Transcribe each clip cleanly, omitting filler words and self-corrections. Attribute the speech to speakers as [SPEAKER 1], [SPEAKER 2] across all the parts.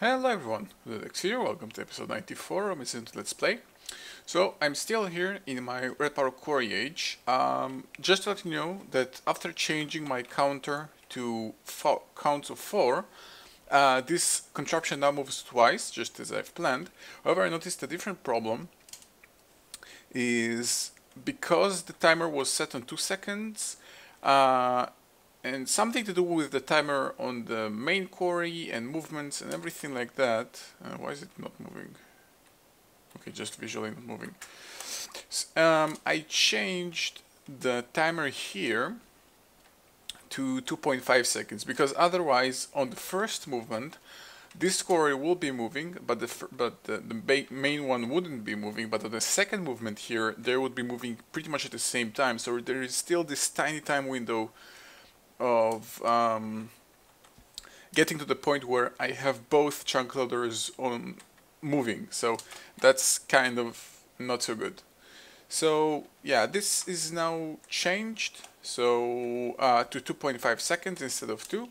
[SPEAKER 1] Hello everyone, odedex here, welcome to episode 94 of my Let's Play. So I'm still here in my Redpower quarry age. Just to let you know that after changing my counter to counts of 4, this contraption now moves twice, just as I've planned. However, I noticed a different problem is because the timer was set on 2 seconds, and something to do with the timer on the main quarry and movements and everything like that. Why is it not moving? Okay, just visually not moving. I changed the timer here to 2.5 seconds because otherwise on the first movement this quarry will be moving, but the main one wouldn't be moving. But on the second movement here, they would be moving pretty much at the same time. So there is still this tiny time window of getting to the point where I have both chunk loaders on moving. So that's kind of not so good. So yeah, this is now changed so to 2.5 seconds instead of 2,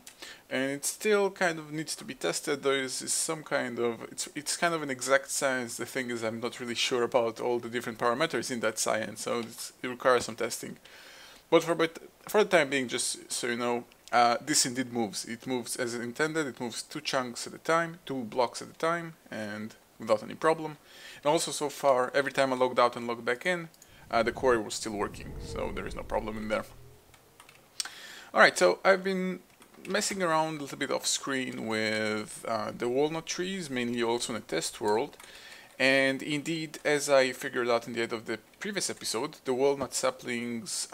[SPEAKER 1] and it still kind of needs to be tested. There is some kind of it's kind of an exact science. The thing is, I'm not really sure about all the different parameters in that science, so it requires some testing. But for the time being, just so you know, this indeed moves. It moves as intended. It moves 2 chunks at a time, 2 blocks at a time, and without any problem. And also, so far, every time I logged out and logged back in, the quarry was still working, so there is no problem in there. Alright, so I've been messing around a little bit off screen with the walnut trees, mainly also in a test world. And indeed, as I figured out in the end of the previous episode, the walnut saplings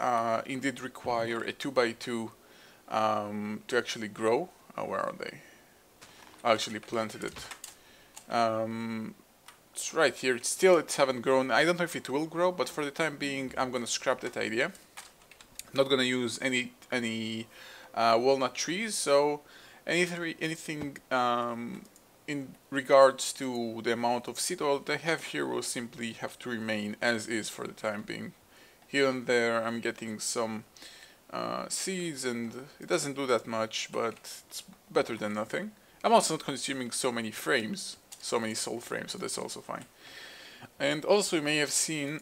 [SPEAKER 1] indeed require a 2x2 to actually grow. Where are they? I actually planted it. It's right here. It haven't grown. I don't know if it will grow, but for the time being, I'm gonna scrap that idea. I'm not gonna use any walnut trees. So anything in regards to the amount of seed oil that I have here will simply have to remain as is for the time being. Here and there I'm getting some seeds, and it doesn't do that much, but it's better than nothing. I'm also not consuming so many frames, so many soul frames, so that's also fine. And also you may have seen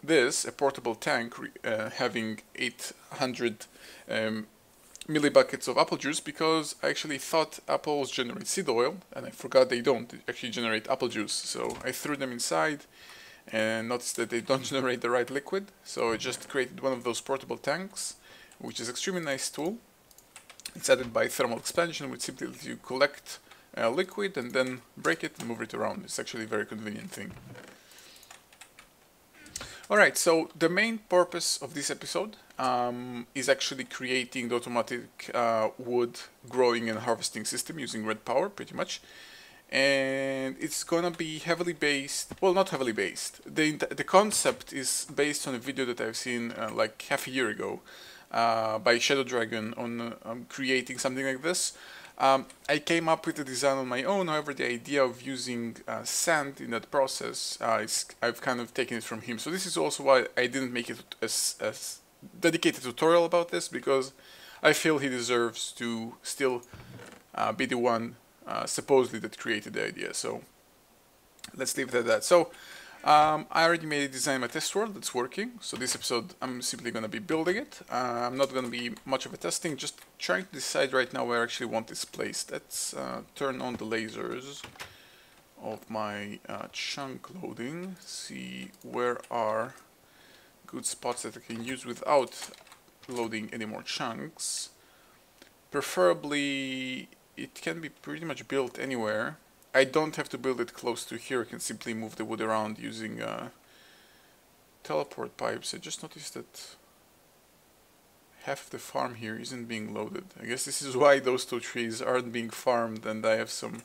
[SPEAKER 1] this, a portable tank having 800 millibuckets of apple juice, because I actually thought apples generate seed oil, and I forgot they don't. They actually generate apple juice. So I threw them inside and noticed that they don't generate the right liquid. So I just created one of those portable tanks, which is an extremely nice tool. It's added by thermal expansion, which simply lets you collect liquid and then break it and move it around. It's actually a very convenient thing. Alright, so the main purpose of this episode is actually creating the automatic wood growing and harvesting system using Redpower, pretty much. And it's gonna be heavily based, well, not heavily based. The concept is based on a video that I've seen like half a year ago by Shadow Dragon on creating something like this. I came up with the design on my own. However, the idea of using sand in that process, I've kind of taken it from him. So this is also why I didn't make it as dedicated tutorial about this, because I feel he deserves to still be the one supposedly that created the idea. So let's leave it at that. So I already made a design in my test world that's working. So this episode I'm simply going to be building it. I'm not going to be much of a testing, just trying to decide right now where I actually want this placed. Let's turn on the lasers of my chunk loading, see where are good spots that I can use without loading any more chunks. Preferably it can be pretty much built anywhere. I don't have to build it close to here. I can simply move the wood around using teleport pipes. I just noticed that half of the farm here isn't being loaded. I guess this is why those 2 trees aren't being farmed and I have some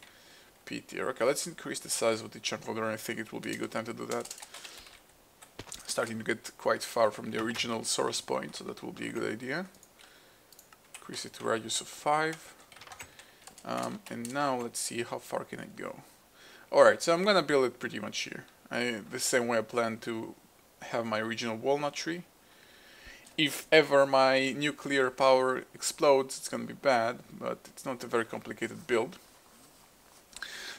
[SPEAKER 1] peat here. Okay, let's increase the size of the chunk loader. I think it will be a good time to do that. Starting to get quite far from the original source point, so that will be a good idea. Increase it to a radius of 5. And now let's see how far can I go. Alright, so I'm gonna build it pretty much here. The same way I plan to have my original walnut tree. If ever my nuclear power explodes, it's gonna be bad, but it's not a very complicated build.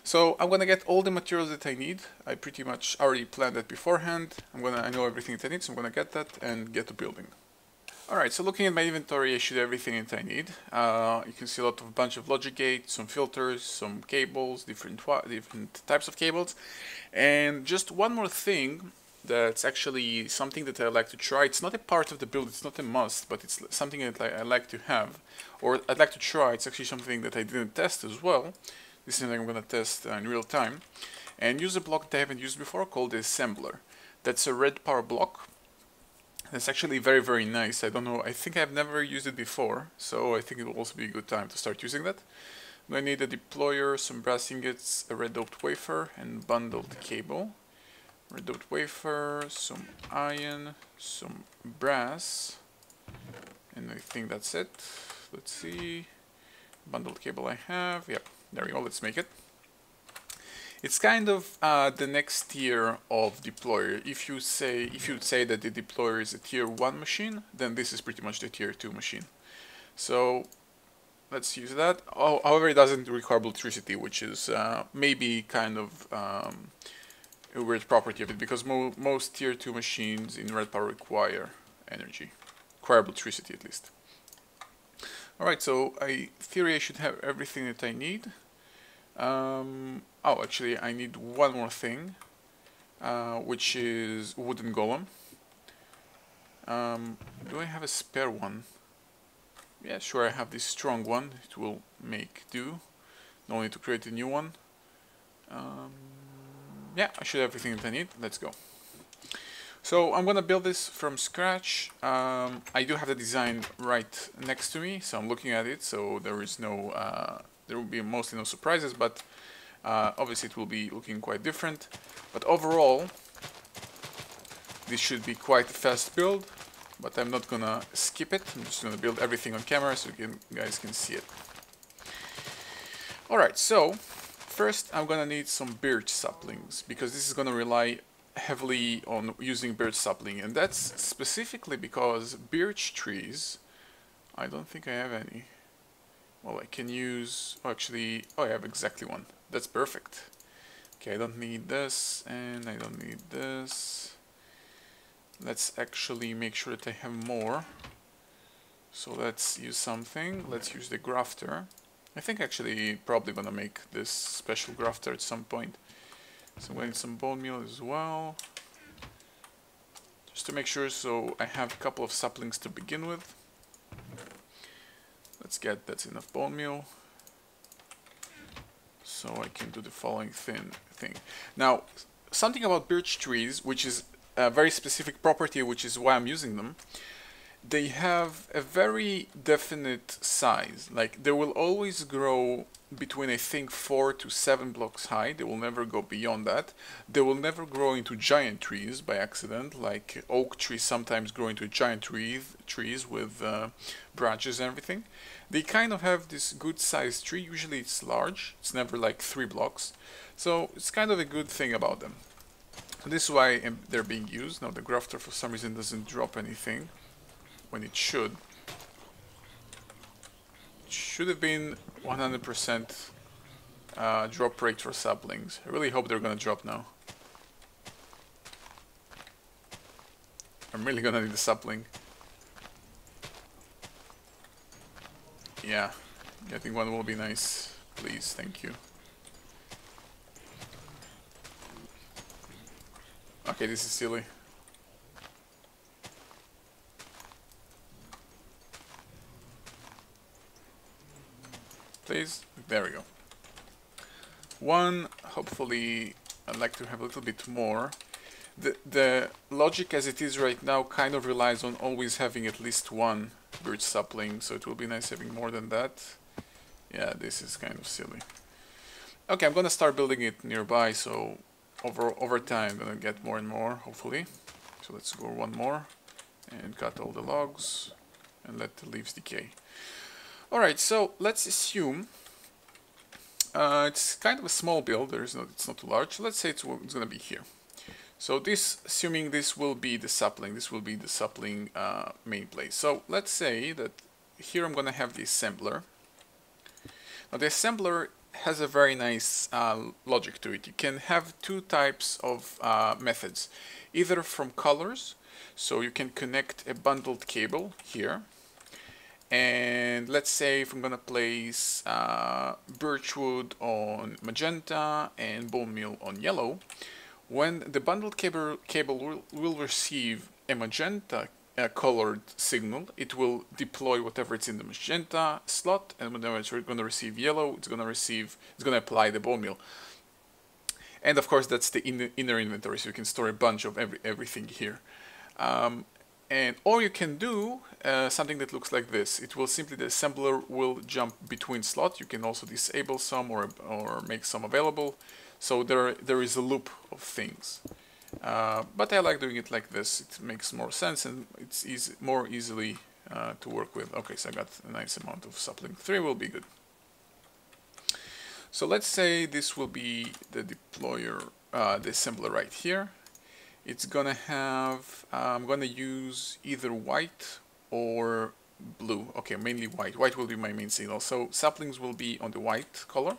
[SPEAKER 1] So I'm gonna get all the materials that I need. I pretty much already planned that beforehand. I know everything that I need, so I'm gonna get that and get to building. Alright, so looking at my inventory, I should have everything that I need. You can see a bunch of logic gates, some filters, some cables, different types of cables. And just one more thing that's actually something that I like to try. It's not a part of the build, it's not a must, but it's something that I like to have, or I'd like to try. It's actually something that I didn't test as well. This is something I'm going to test in real time. And use a block that I haven't used before called the assembler. That's a Redpower block. It's actually very, very nice. I don't know, I think I've never used it before, so I think it will also be a good time to start using that. I need a deployer, some brass ingots, a red doped wafer, and bundled cable. Red doped wafer, some iron, some brass, and I think that's it. Let's see, bundled cable I have, yep, there we go, let's make it. It's kind of the next tier of deployer. If you'd say that the deployer is a tier 1 machine, then this is pretty much the tier 2 machine. So let's use that. Oh, however, it doesn't require electricity, which is maybe kind of a weird property of it, because most tier 2 machines in Redpower require energy, require electricity at least. Alright, so in theory I should have everything that I need. Oh, actually, I need one more thing, which is wooden golem. Do I have a spare one? Yeah, sure, I have this strong one. It will make do. No need to create a new one. Yeah, I should have everything that I need. Let's go. So I'm gonna build this from scratch. I do have the design right next to me, so I'm looking at it. So there is no, there will be mostly no surprises, but obviously it will be looking quite different. But overall, this should be quite a fast build. But I'm not gonna skip it. I'm just gonna build everything on camera so you guys can see it. Alright, so first I'm gonna need some birch saplings, because this is gonna rely heavily on using birch sapling, and that's specifically because birch trees, I don't think I have any. Well, I can use, oh actually, oh I have exactly one. That's perfect. Okay, I don't need this, and I don't need this. Let's actually make sure that I have more. So let's use something. Let's use the grafter. I think actually probably gonna make this special grafter at some point. So I'm going to need some bone meal as well. Just to make sure, so I have a couple of saplings to begin with. Let's get that's enough bone meal. So I can do the following thing. Now, something about birch trees, which is a very specific property, which is why I'm using them. They have a very definite size. Like, they will always grow between, I think, 4 to 7 blocks high. They will never go beyond that. They will never grow into giant trees by accident, like oak trees sometimes grow into giant trees with branches and everything. They kind of have this good sized tree. Usually it's large. It's never like 3 blocks. So it's kind of a good thing about them. So this is why they're being used. Now the grafter for some reason doesn't drop anything when it should. It should have been 100% drop rate for saplings. I really hope they're gonna drop now. I'm really gonna need a sapling. Yeah, getting one will be nice. Please, thank you. Okay, this is silly. Please, there we go. One, hopefully, I'd like to have a little bit more. The logic as it is right now kind of relies on always having at least one birch sapling, so it will be nice having more than that. Yeah, this is kind of silly. Okay, I'm gonna start building it nearby, so over time I'm gonna get more and more, hopefully. So let's go one more and cut all the logs and let the leaves decay. Alright, so let's assume it's kind of a small build, it's not too large, so let's say it's gonna be here. So this, assuming this will be the sapling, main place. So let's say that here I'm gonna have the assembler. Now the assembler has a very nice logic to it. You can have two types of methods, either from colors, so you can connect a bundled cable here, and let's say if I'm gonna place birch wood on magenta and bone meal on yellow, when the bundled cable will receive a magenta colored signal, it will deploy whatever it's in the magenta slot, and whenever it's going to receive yellow, it's going to apply the bone meal. And of course, that's the inner inventory, so you can store a bunch of everything here. Or you can do something that looks like this. It will simply, the assembler will jump between slots. You can also disable some or make some available. So there is a loop of things. But I like doing it like this. It makes more sense and it's more easily to work with. Okay, so I got a nice amount of sapling. 3 will be good. So let's say this will be the deployer, the assembler right here. It's gonna have, I'm gonna use either white or blue. Okay, mainly white. White will be my main signal. So saplings will be on the white color.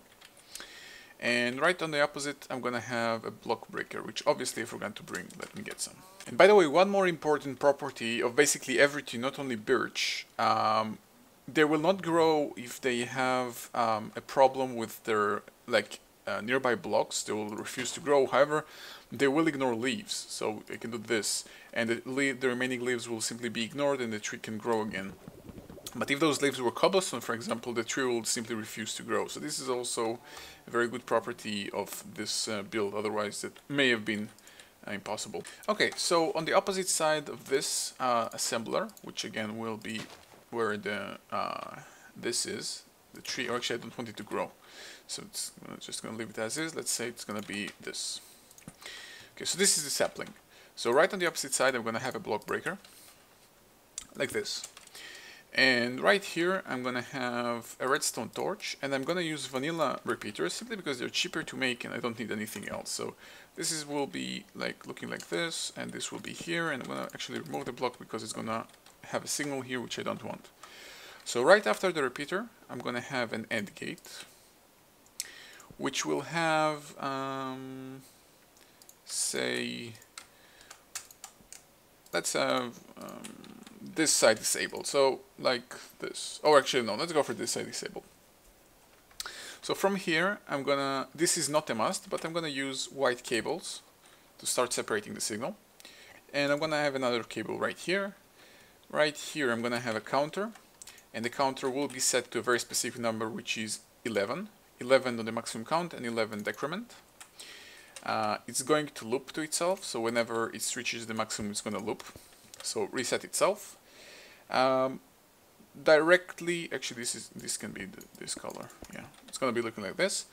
[SPEAKER 1] And right on the opposite, I'm gonna have a block breaker, which obviously I forgot to bring. Let me get some. And by the way, one more important property of basically everything, not only birch, they will not grow if they have a problem with their nearby blocks. They will refuse to grow. However, they will ignore leaves, so they can do this, and the remaining leaves will simply be ignored, and the tree can grow again. But if those leaves were cobblestone, for example, the tree will simply refuse to grow. So this is also a very good property of this build, otherwise it may have been impossible. Okay, so on the opposite side of this assembler, which again will be where the this is, the tree, or actually I don't want it to grow. So it's just going to leave it as is. Let's say it's going to be this. Okay, so this is the sapling. So right on the opposite side I'm going to have a block breaker, like this. And right here I'm gonna have a redstone torch, and I'm gonna use vanilla repeaters simply because they're cheaper to make and I don't need anything else. So this will be like looking like this, and this will be here, and I'm gonna actually remove the block because it's gonna have a signal here which I don't want. So right after the repeater I'm gonna have an AND gate, which will have say, let's have this side disabled, so like this. Oh, actually no, let's go for this side disabled. So from here I'm gonna, this is not a must, but I'm gonna use white cables to start separating the signal, and I'm gonna have another cable right here. Right here I'm gonna have a counter, and the counter will be set to a very specific number, which is 11 on the maximum count and 11 decrement. It's going to loop to itself, so whenever it reaches the maximum it's going to loop, so reset itself. Directly, actually this can be this color, yeah, it's going to be looking like this.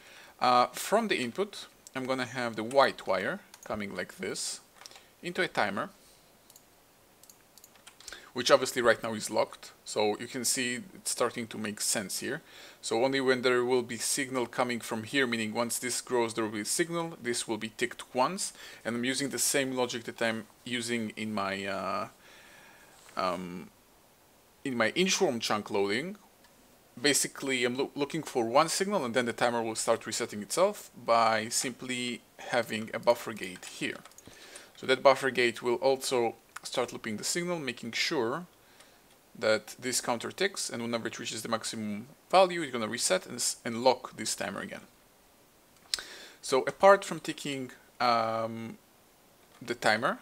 [SPEAKER 1] From the input I'm going to have the white wire coming like this into a timer, which obviously right now is locked, so you can see it's starting to make sense here. So only when there will be signal coming from here, meaning once this grows there will be a signal, this will be ticked once, and I'm using the same logic that I'm using in my inchworm chunk loading. Basically I'm looking for one signal, and then the timer will start resetting itself by simply having a buffer gate here. So that buffer gate will also start looping the signal, making sure that this counter ticks, and whenever it reaches the maximum value it's going to reset and lock this timer again. So apart from ticking the timer,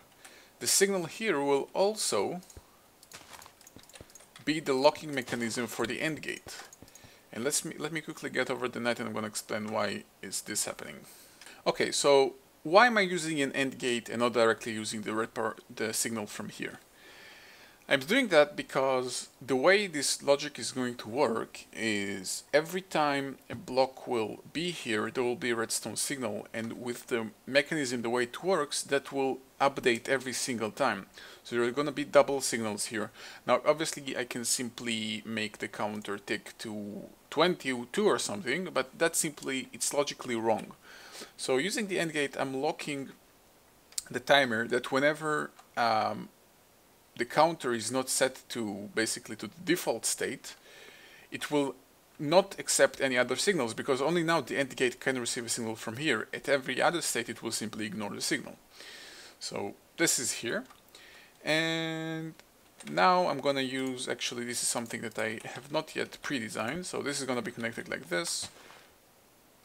[SPEAKER 1] the signal here will also be the locking mechanism for the AND gate. And let me quickly get over the net, and I'm going to explain why is this happening. Okay, so why am I using an AND gate and not directly using the signal from here? I'm doing that because the way this logic is going to work is every time a block will be here, there will be a redstone signal, and with the mechanism, the way it works, that will update every single time. So there are going to be double signals here. Now obviously I can simply make the counter tick to 22 or something, but that's simply, it's logically wrong. So using the AND gate, I'm locking the timer that whenever the counter is not set to basically to the default state, it will not accept any other signals, because only now the AND gate can receive a signal from here. At every other state it will simply ignore the signal. So this is here, and now I'm gonna use, actually this is something that I have not yet pre-designed, so this is gonna be connected like this.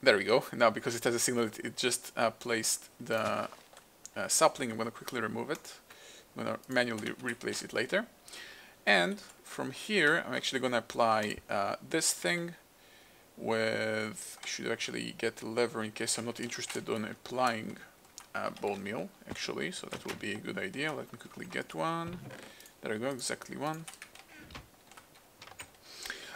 [SPEAKER 1] There we go. Now because it has a signal, it just placed the sapling. I'm gonna quickly remove it. I'm gonna manually replace it later. And from here, I'm actually going to apply this thing with, I should actually get a lever in case I'm not interested in applying bone meal, actually, so that will be a good idea. Let me quickly get one. There we go, exactly one.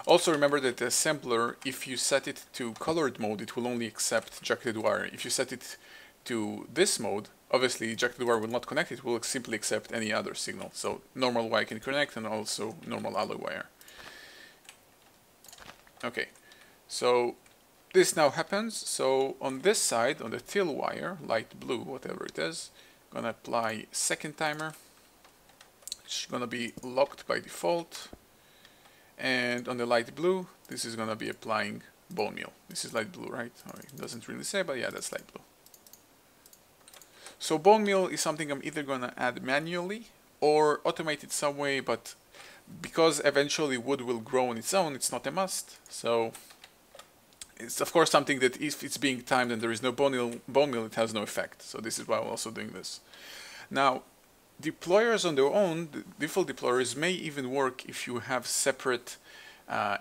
[SPEAKER 1] Also remember that the assembler, if you set it to colored mode, it will only accept jacketed wire. If you set it to this mode, obviously jacketed wire will not connect, it will simply accept any other signal. So normal wire can connect, and also normal alloy wire. Okay, so this now happens. So on this side, on the till wire, light blue, whatever it is, I'm gonna apply second timer. It's gonna be locked by default. And on the light blue, this is gonna be applying bone meal. This is light blue, right? Oh, it doesn't really say, but yeah, that's light blue. So bone meal is something I'm either gonna add manually or automate it some way, but because eventually wood will grow on its own, it's not a must. So it's of course something that if it's being timed and there is no bone meal, it has no effect. So this is why I'm also doing this. Now, deployers on their own, the default deployers may even work if you have separate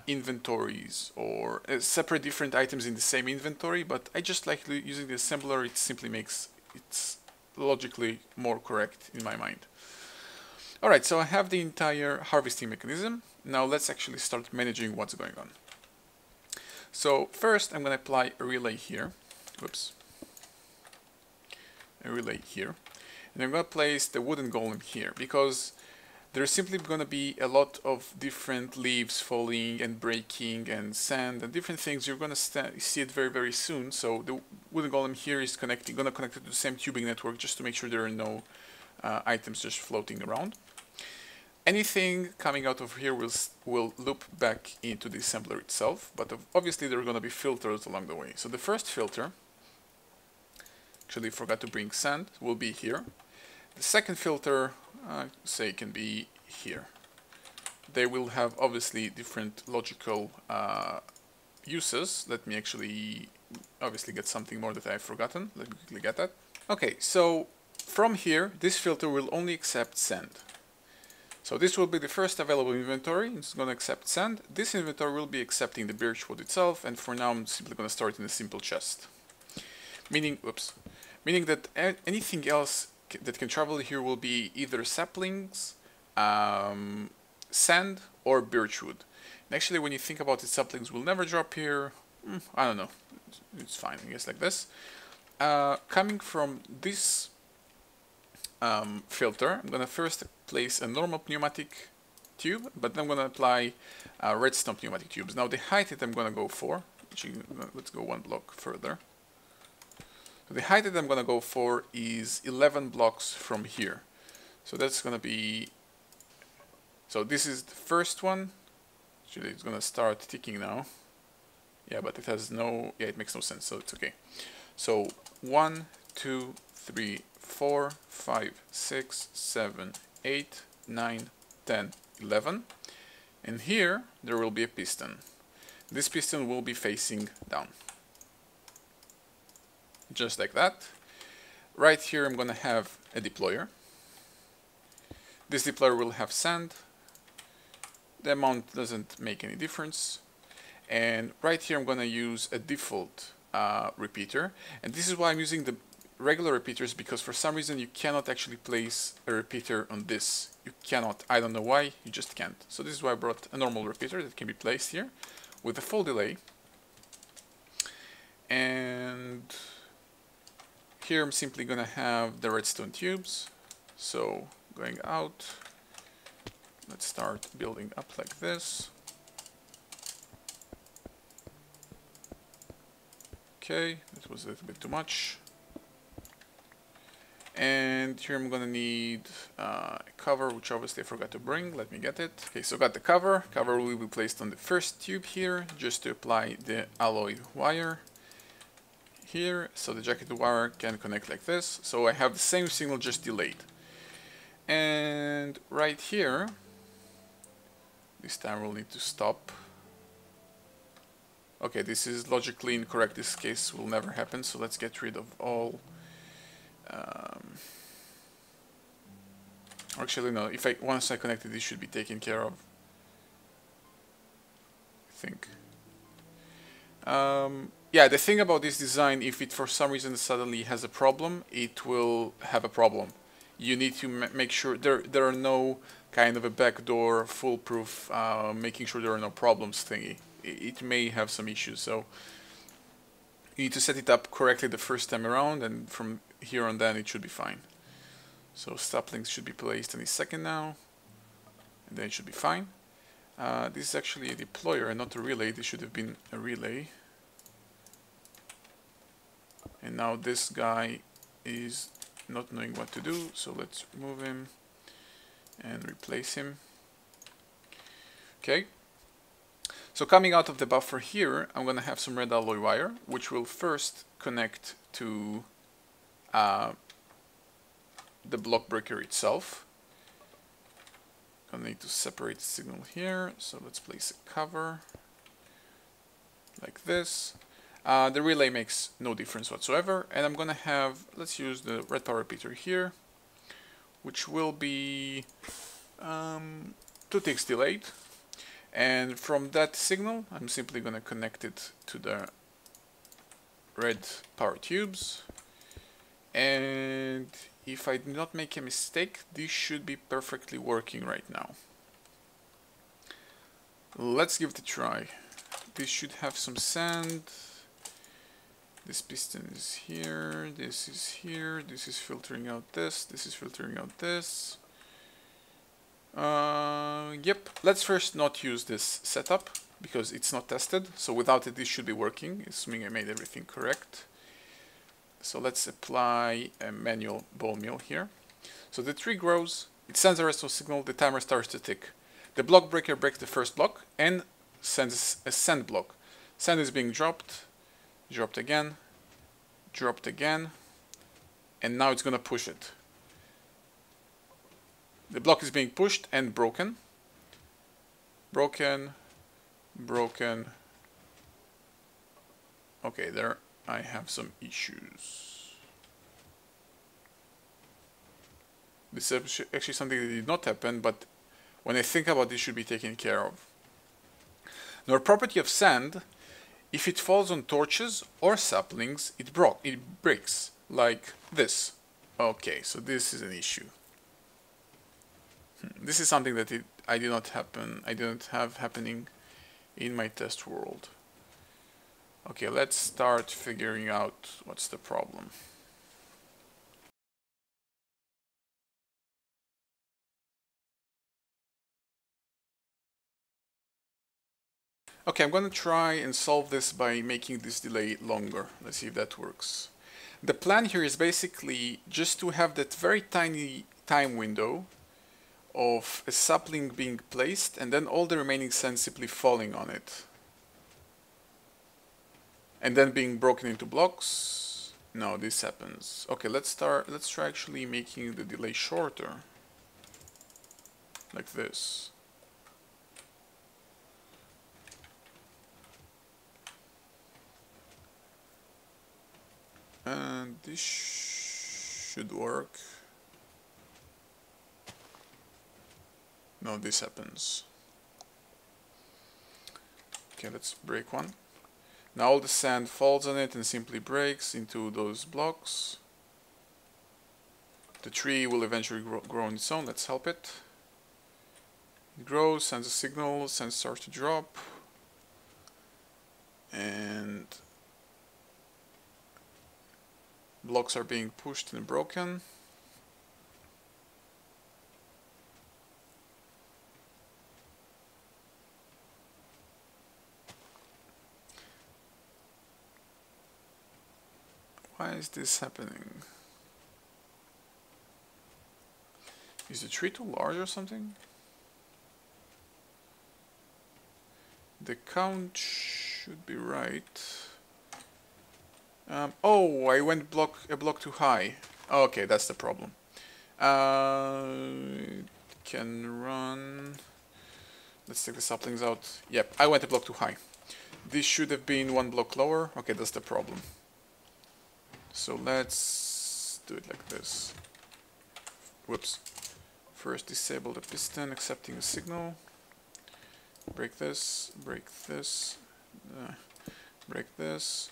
[SPEAKER 1] inventories or separate different items in the same inventory, but I just like using the assembler. It simply makes it logically more correct in my mind. Alright, so I have the entire harvesting mechanism. Now let's actually start managing what's going on. So first I'm going to apply a relay here. Whoops. A relay here. And I'm going to place the wooden golem here, because there's simply going to be a lot of different leaves falling and breaking and sand and different things. You're going to see it very, very soon. So the wooden golem here is going to connect it to the same tubing network just to make sure there are no items just floating around. Anything coming out of here will loop back into the assembler itself, but obviously there are going to be filters along the way. So the first filter, actually forgot to bring sand, will be here. The second filter, say, can be here. They will have obviously different logical uses. Let me actually obviously get something more that I've forgotten. Let me quickly get that. Okay, so from here, this filter will only accept sand. So this will be the first available inventory. It's going to accept sand. This inventory will be accepting the birch wood itself, and for now I'm simply going to store it in a simple chest. Meaning that anything else that can travel here will be either saplings, sand, or birch wood. And actually, when you think about it, saplings will never drop here. I don't know. It's fine, I guess, like this. Coming from this filter, I'm going to first place a normal pneumatic tube, but then I'm going to apply redstone pneumatic tubes. Now the height that I'm going to go for, let's go one block further. So the height that I'm going to go for is 11 blocks from here. So that's going to be, so this is the first one. Actually, it's going to start ticking now. Yeah, but it has no, yeah, it makes no sense, so it's okay. So 1, 2, 3, 4, 5, 6, 7, 8, 9, 10, 11. And here there will be a piston. This piston will be facing down. Just like that. Right here I'm going to have a deployer. This deployer will have sand. The amount doesn't make any difference. And right here I'm going to use a default repeater. And this is why I'm using the regular repeaters, because for some reason you cannot actually place a repeater on this. You cannot. I don't know why, you just can't. So this is why I brought a normal repeater that can be placed here with a full delay. And here I'm simply going to have the redstone tubes. So going out, let's start building up like this. Okay, that was a little bit too much. And here I'm gonna need a cover, which obviously I forgot to bring. Let me get it. Okay, so got the cover. Cover will be placed on the first tube here, just to apply the alloy wire here, so the jacketed wire can connect like this. So I have the same signal, just delayed. And right here, this time we'll need to stop. Okay, this is logically incorrect. This case will never happen, so let's get rid of all. Actually, no. Once I connect it, this should be taken care of, I think. Yeah, the thing about this design, if it for some reason suddenly has a problem, it will have a problem. You need to make sure there are no kind of a backdoor foolproof, making sure there are no problems thingy. It may have some issues, so you need to set it up correctly the first time around, and from here on then it should be fine. So saplings should be placed any second now, and then it should be fine. This is actually a deployer and not a relay. This should have been a relay. And now this guy is not knowing what to do, so let's remove him and replace him. Okay. So coming out of the buffer here, I'm going to have some red alloy wire, which will first connect to the block breaker itself. Gonna need to separate the signal here, so let's place a cover like this. The relay makes no difference whatsoever, and I'm gonna have, let's use the Redpower repeater here, which will be 2 ticks delayed. And from that signal, I'm simply going to connect it to the red power tubes. And if I do not make a mistake, this should be perfectly working right now. Let's give it a try. This should have some sand. This piston is here, this is here, this is filtering out this is filtering out this. Yep, let's first not use this setup because it's not tested, so without it this should be working, assuming I made everything correct. So let's apply a manual ball mill here. So the tree grows, it sends a resto signal, the timer starts to tick. The block breaker breaks the first block and sends a send block. Sand is being dropped, dropped again, and now it's gonna push it. The block is being pushed and broken. Broken. Okay, there I have some issues. This is actually something that did not happen, but when I think about this, should be taken care of. Now, a property of sand, if it falls on torches or saplings, it breaks, like this. Okay, so this is an issue. This is something that I didn't have happening in my test world. Okay, let's start figuring out what's the problem. Okay, I'm going to try and solve this by making this delay longer. Let's see if that works. The plan here is basically just to have that very tiny time window of a sapling being placed and then all the remaining sand simply falling on it. And then being broken into blocks. No, this happens. Okay, let's try actually making the delay shorter. Like this. And this should work. No, this happens. Okay, let's break one. Now all the sand falls on it and simply breaks into those blocks. The tree will eventually grow on its own. Let's help it. It grows, sends a signal, sand starts to drop. And blocks are being pushed and broken. Why is this happening? Is the tree too large or something? The count should be right. Oh, I went a block too high. Okay, that's the problem. Can run. Let's take the saplings out. Yep, I went a block too high. This should have been one block lower. Okay, that's the problem. So let's do it like this. Whoops. First disable the piston, accepting the signal. Break this, break this, break this,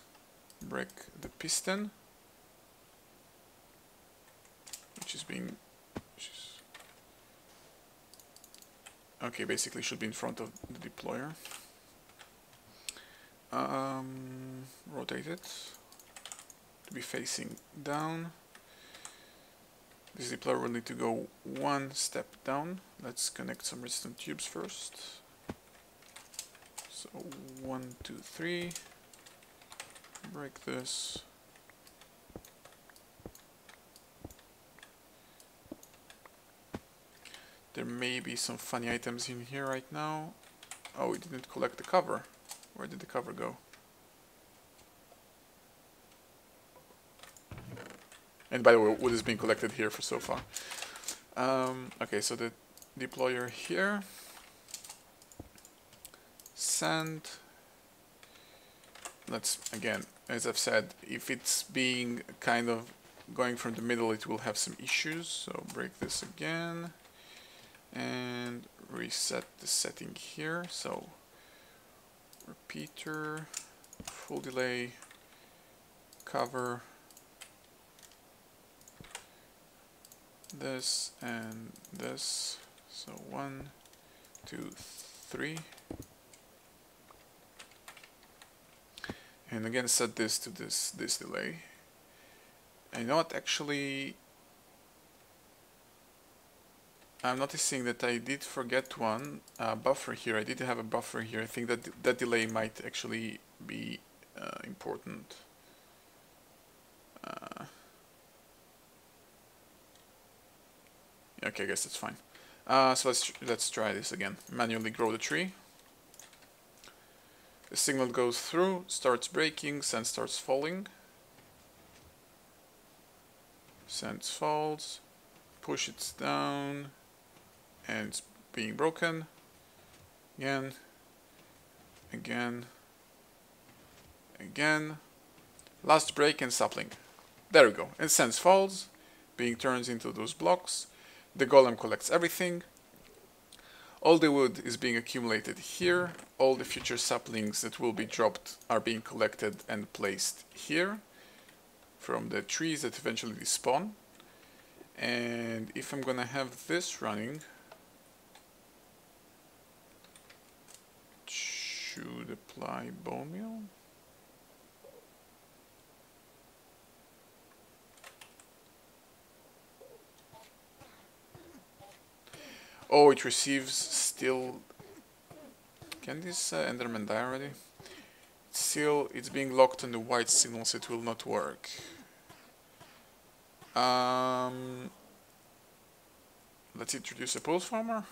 [SPEAKER 1] break the piston, which is being... okay, basically should be in front of the deployer. Rotate it to be facing down. This deployer will need to go one step down. Let's connect some redstone tubes first. So 1, 2, 3. Break this. There may be some funny items in here right now. Oh, we didn't collect the cover. Where did the cover go? And by the way, wood is being collected here for so far. Okay, so the deployer here. Sand. Let's, again, as I've said, if it's being kind of going from the middle, it will have some issues. So break this again. And reset the setting here. So repeater, full delay, cover, this and this. So 1, 2, 3. And again set this to this delay. And you know what, actually I'm noticing that I did forget one buffer here. I did have a buffer here. I think that that delay might actually be important. Okay, I guess that's fine. So let's try this again. Manually grow the tree. The signal goes through, starts breaking, sand starts falling. Sand falls, push it down, and it's being broken. Again, again, again. Last break and sapling. There we go. And sand falls, being turned into those blocks. The golem collects everything. All the wood is being accumulated here. All the future saplings that will be dropped are being collected and placed here from the trees that eventually despawn. And if I'm gonna have this running, should apply bone meal. Oh, it receives still. Can this Enderman die already? Still, it's being locked on the white signal, so it will not work. Let's introduce a pulse farmer.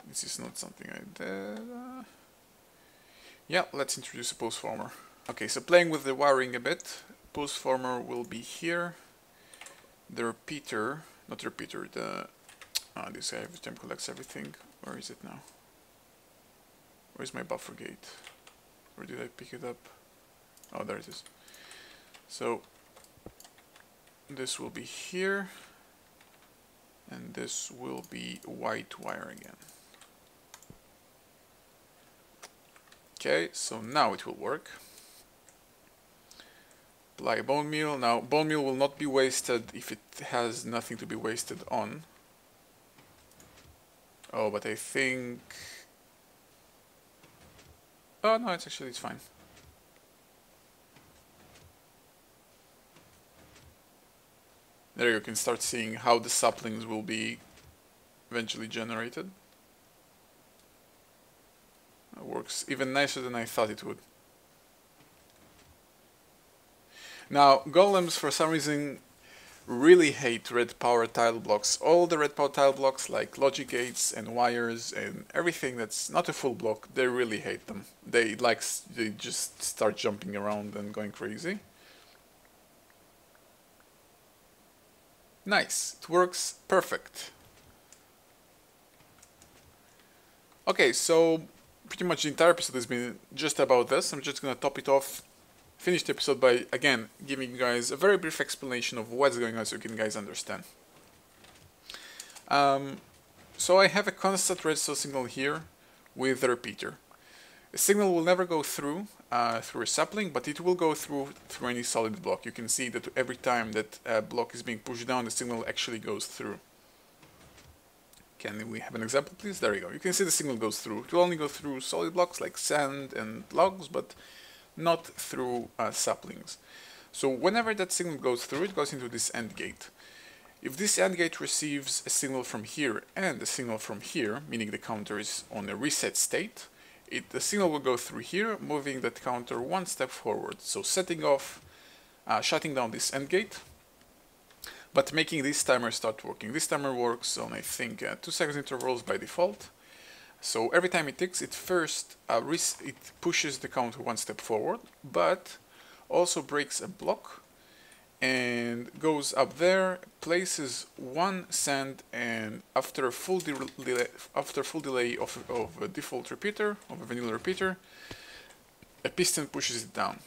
[SPEAKER 1] This is not something I did. Yeah, let's introduce a pulse farmer. Okay, so playing with the wiring a bit, pulse farmer will be here. The repeater, not repeater, this guy every time collects everything. Where is it now? Where's my buffer gate? Where did I pick it up? Oh, there it is. So this will be here, and this will be white wire again. Okay, so now it will work. Apply bone meal. Now, bone meal will not be wasted if it has nothing to be wasted on. Oh, but I think... oh, no, it's fine. There you can start seeing how the saplings will be eventually generated. It works even nicer than I thought it would. Now, golems for some reason really hate Redpower tile blocks. All the Redpower tile blocks like logic gates and wires and everything that's not a full block, they really hate them. They just start jumping around and going crazy. Nice, it works perfect. Okay, so pretty much the entire episode has been just about this. I'm just gonna top it off, finish the episode by, again, giving you guys a very brief explanation of what's going on so you can guys understand. So I have a constant redstone signal here with a repeater. The signal will never go through a sapling, but it will go through any solid block. You can see that every time that a block is being pushed down, the signal actually goes through. Can we have an example, please? There you go. You can see the signal goes through. It will only go through solid blocks like sand and logs, but not through saplings. So whenever that signal goes through, it goes into this AND gate. If this AND gate receives a signal from here and a signal from here, meaning the counter is on a reset state, the signal will go through here, moving that counter one step forward. So setting off, shutting down this AND gate, but making this timer start working. This timer works on, I think, 2 seconds intervals by default. So every time it ticks, it first it pushes the counter one step forward, but also breaks a block and goes up there, places one sand, and after a full delay of a default repeater, of a vanilla repeater, a piston pushes it down.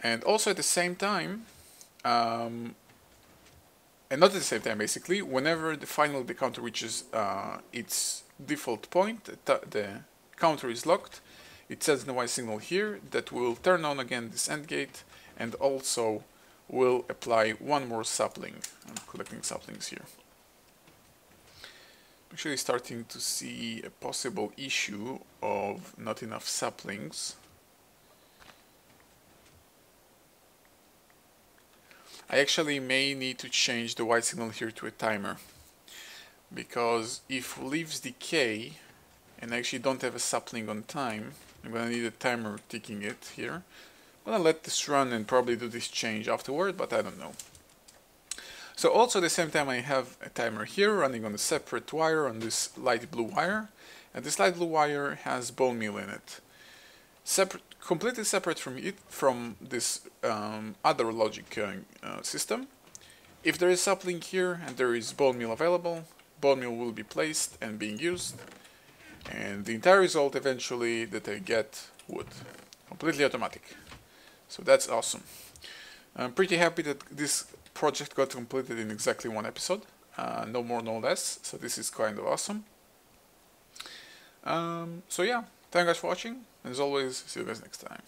[SPEAKER 1] And also at the same time, and not at the same time basically, whenever the counter reaches its default point, the counter is locked, it sends the Y signal here that will turn on again this AND gate and also will apply one more sapling. I'm collecting saplings here. I'm actually starting to see a possible issue of not enough saplings. I actually may need to change the white signal here to a timer, because if leaves decay and I actually don't have a sapling on time, I'm gonna need a timer ticking it here. I'm gonna let this run and probably do this change afterward, but I don't know. So also at the same time I have a timer here running on a separate wire, on this light blue wire, and this light blue wire has bone meal in it. Completely separate from this other logic system. If there is sapling here and there is bone meal available, bone meal will be placed and being used, and the entire result eventually that I get wood. Completely automatic. So that's awesome. I'm pretty happy that this project got completed in exactly one episode. No more, no less. So this is kind of awesome. So yeah, thank you guys for watching. As always, see you guys next time.